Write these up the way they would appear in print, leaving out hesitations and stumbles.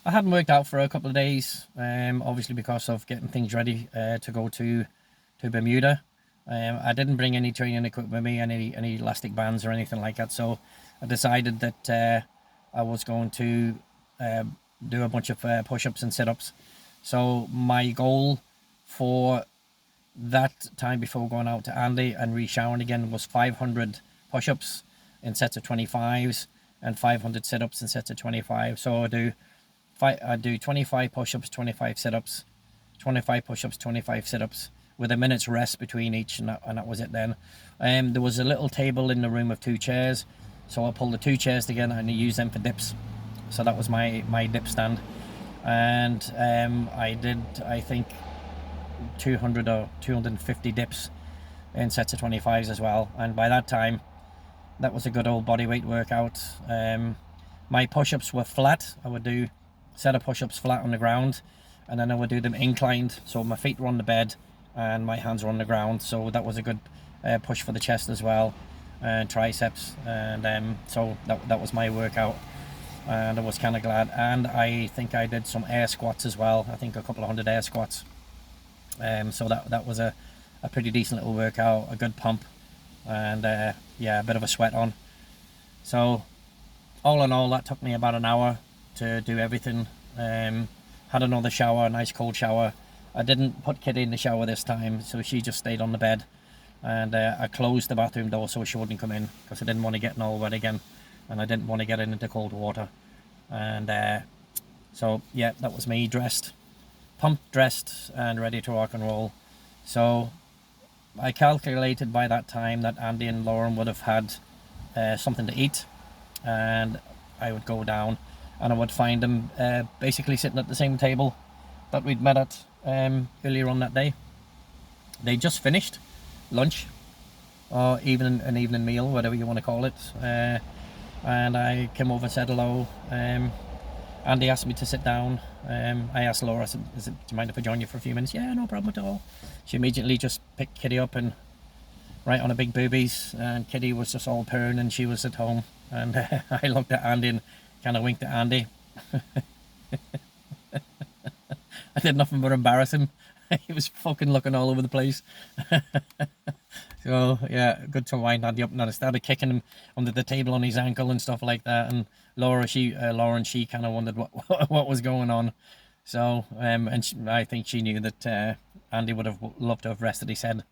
I hadn't worked out for a couple of days, obviously because of getting things ready to go to Bermuda. I didn't bring any training equipment with me, any elastic bands or anything like that. So I decided that I was going to do a bunch of push-ups and sit-ups. So my goal for that time before going out to Andy and re-showering again was 500 push-ups in sets of 25s and 500 sit-ups in sets of 25. So I do 25 push-ups, 25 sit-ups, 25 push-ups, 25 sit-ups with a minute's rest between each, and that was it then. There was a little table in the room of 2 chairs, so I pulled the 2 chairs together and I used them for dips. So that was my dip stand, and I did, I think, 200 or 250 dips in sets of 25s as well. And by that time, that was a good old bodyweight workout. My push-ups were flat. I would do a set of push-ups flat on the ground, and then I would do them inclined, so my feet were on the bed and my hands were on the ground. So that was a good push for the chest as well, and triceps. And so that was my workout, and I was kind of glad. And I think I did some air squats as well. I think a couple of hundred air squats. So that was a pretty decent little workout, a good pump, and yeah, a bit of a sweat on. So all in all, that took me about an hour to do everything. Had another shower, a nice cold shower. I didn't put Kitty in the shower this time, so she just stayed on the bed, and I closed the bathroom door so she wouldn't come in, because I didn't want to get all wet again, and I didn't want to get into cold water. And so yeah, that was me dressed, pumped, dressed, and ready to rock and roll. So I calculated by that time that Andy and Lauren would have had something to eat, and I would go down and I would find them basically sitting at the same table that we'd met at earlier on that day. They just finished lunch, or even an evening meal, whatever you want to call it, and I came over and said hello. Andy asked me to sit down. I asked Laura, I said, do you mind if I join you for a few minutes? Yeah, no problem at all. She immediately just picked Kitty up and right on her big boobies, and Kitty was just all purring and she was at home. And I looked at Andy and kind of winked at Andy. I did nothing but embarrass him. He was fucking looking all over the place. So yeah, good to wind Andy up, and I started kicking him under the table on his ankle and stuff like that. And Lauren, she kind of wondered what was going on. So I think she knew that Andy would have loved to have rested his head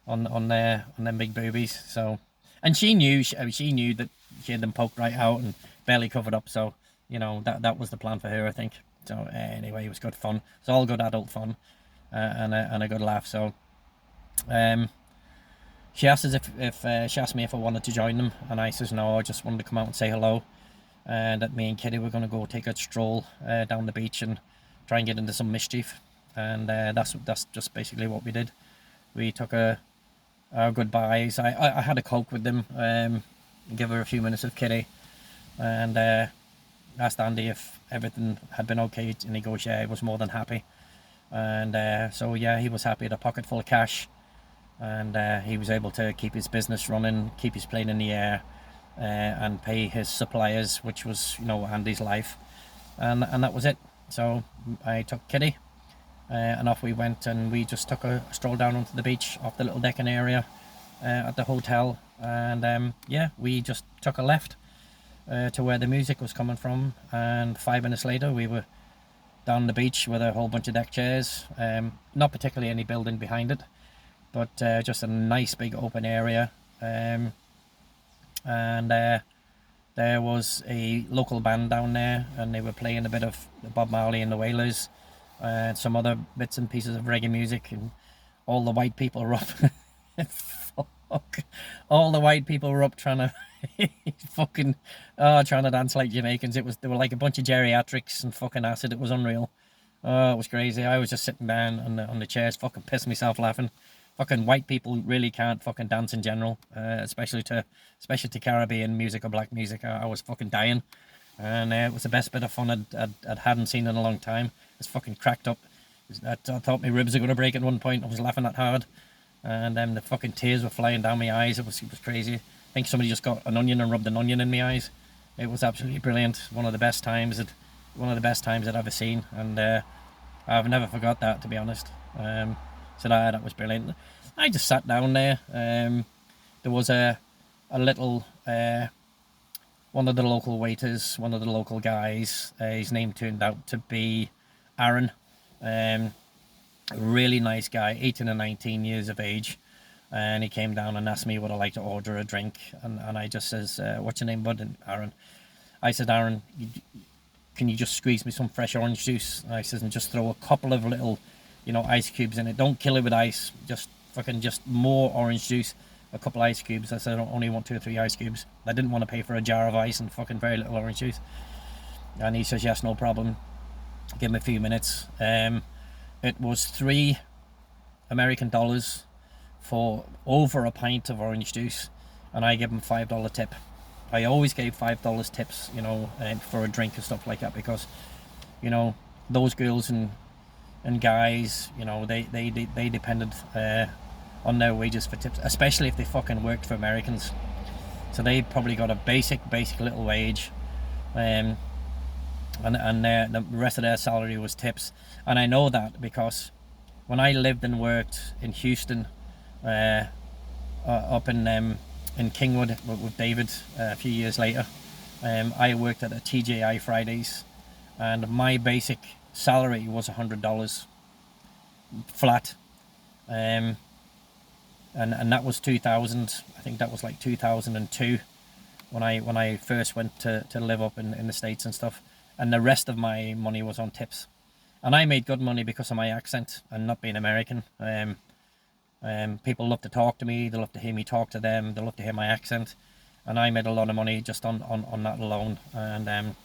on them big boobies. So, and she knew that she had them poked right out and barely covered up. So you know that was the plan for her, I think. So anyway, it was good fun. It's all good adult fun, and a good laugh. So she asked us if she asked me if I wanted to join them, and I says no, I just wanted to come out and say hello, and that me and Kitty were going to go take a stroll down the beach and try and get into some mischief. And that's just basically what we did. We took our goodbyes. I had a Coke with them, give her a few minutes of Kitty, and asked Andy if everything had been okay, and he goes, yeah, he was more than happy. And so yeah, he was happy, had a pocket full of cash, and he was able to keep his business running, keep his plane in the air, and pay his suppliers, which was, you know, Andy's life. And that was it. So I took Kitty, and off we went, and we just took a stroll down onto the beach off the little decking area at the hotel. And yeah, we just took a left to where the music was coming from, and 5 minutes later we were down the beach with a whole bunch of deck chairs. Not particularly any building behind it, but just a nice big open area. And there was a local band down there, and they were playing a bit of Bob Marley and the Wailers, and some other bits and pieces of reggae music, and all the white people were up. Fuck. All the white people were up trying to fucking trying to dance like Jamaicans. They were like a bunch of geriatrics and fucking acid. It was unreal. Oh, it was crazy. I was just sitting down on the chairs, fucking pissing myself laughing. Fucking white people really can't fucking dance in general, especially to Caribbean music or black music. I was fucking dying, and it was the best bit of fun I hadn't seen in a long time. It's fucking cracked up. I thought my ribs were gonna break at one point. I was laughing that hard, and then the fucking tears were flying down my eyes. It was crazy. I think somebody just got an onion and rubbed an onion in my eyes. It was absolutely brilliant. One of the best times one of the best times I'd ever seen, and I've never forgot that, to be honest. So that was brilliant. I just sat down there. There was a little one of the local waiters, one of the local guys. His name turned out to be Aaron. A really nice guy, 18 or 19 years of age. And he came down and asked me would I like to order a drink. And I just says, what's your name, bud? And Aaron. I said, Aaron, can you just squeeze me some fresh orange juice? And I says, and just throw a couple of little, ice cubes in it. Don't kill it with ice. Just more orange juice. A couple ice cubes. I said I only want 2 or 3 ice cubes. I didn't want to pay for a jar of ice and fucking very little orange juice. And he says, yes, no problem. Give him a few minutes. It was $3 American for over a pint of orange juice, and I gave him $5 tip. I always gave $5 tips, for a drink and stuff like that, because, those girls and guys, they depended on their wages for tips, especially if they fucking worked for Americans. So they probably got a basic little wage, and the rest of their salary was tips. And I know that because when I lived and worked in Houston, up in Kingwood with David a few years later, I worked at a TJI Fridays, and my basic salary was $100 flat, and that was 2000. I think that was like 2002 when I first went to live up in the States and stuff, and the rest of my money was on tips. And I made good money because of my accent and not being American. People love to talk to me, they love to hear me talk to them, they love to hear my accent, and I made a lot of money just on that alone. And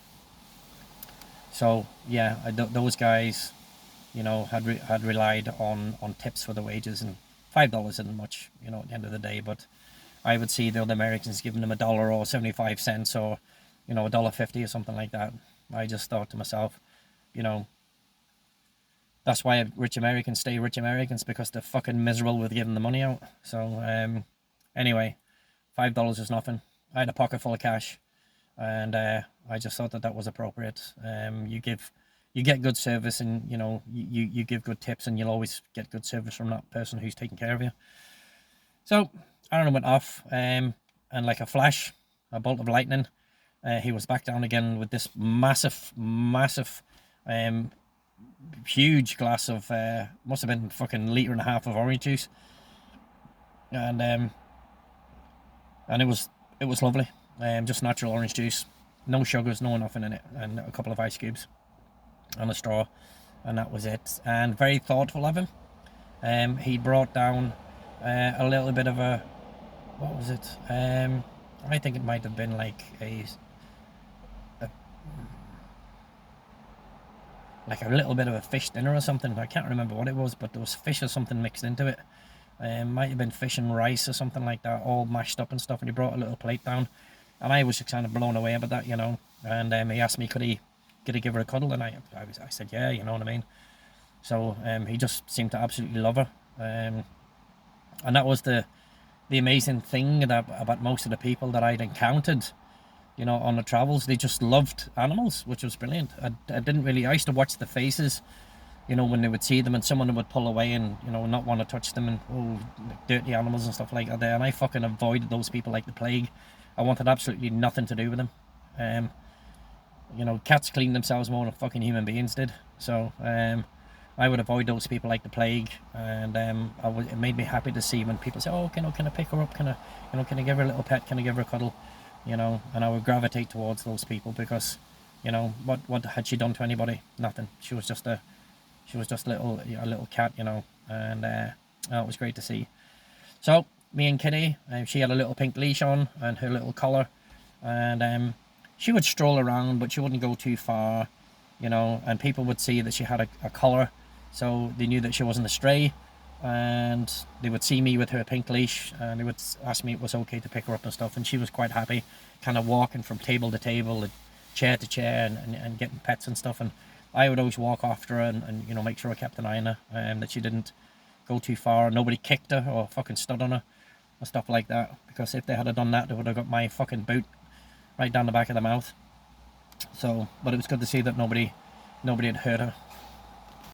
so yeah, those guys, had relied on tips for the wages, and $5 isn't much, at the end of the day. But I would see the other Americans giving them $1 or 75 cents or $1.50 or something like that. I just thought to myself, that's why rich Americans stay rich Americans, because they're fucking miserable with giving the money out. So anyway, $5 is nothing. I had a pocket full of cash, and I just thought that was appropriate. You get good service, and you give good tips, and you'll always get good service from that person who's taking care of you. So Aaron went off, and like a flash, a bolt of lightning, he was back down again with this massive huge glass of must have been fucking 1.5 liters of orange juice, and it was lovely. Just natural orange juice, no sugars, no nothing in it, and a couple of ice cubes and a straw, and that was it. And very thoughtful of him. He brought down a little bit of a, what was it? I think it might have been like a little bit of a fish dinner or something. I can't remember what it was, but there was fish or something mixed into it. Might have been fish and rice or something like that, all mashed up and stuff. And he brought a little plate down, and I was just kind of blown away about that, And he asked me, could he give her a cuddle? And I said, yeah, you know what I mean. So he just seemed to absolutely love her, and that was the amazing thing about most of the people that I'd encountered, on the travels. They just loved animals, which was brilliant. I used to watch the faces, when they would see them and someone would pull away and, not want to touch them, and dirty animals and stuff like that there. And I fucking avoided those people like the plague. I wanted absolutely nothing to do with them. Cats clean themselves more than fucking human beings did. So I would avoid those people like the plague. And it made me happy to see when people say, oh, can I pick her up? Can I give her a little pet? Can I give her a cuddle? And I would gravitate towards those people because, what had she done to anybody? Nothing. She was just a little cat, and it was great to see. So me and Kitty, she had a little pink leash on and her little collar, and she would stroll around, but she wouldn't go too far, and people would see that she had a collar, so they knew that she wasn't a stray. And they would see me with her pink leash, and they would ask me if it was okay to pick her up and stuff, and she was quite happy, kind of walking from table to table and chair to chair, and getting pets and stuff. And I would always walk after her and make sure I kept an eye on her, that she didn't go too far, nobody kicked her or fucking stood on her or stuff like that, because if they had done that, they would have got my fucking boot right down the back of the mouth. So, but it was good to see that nobody had hurt her.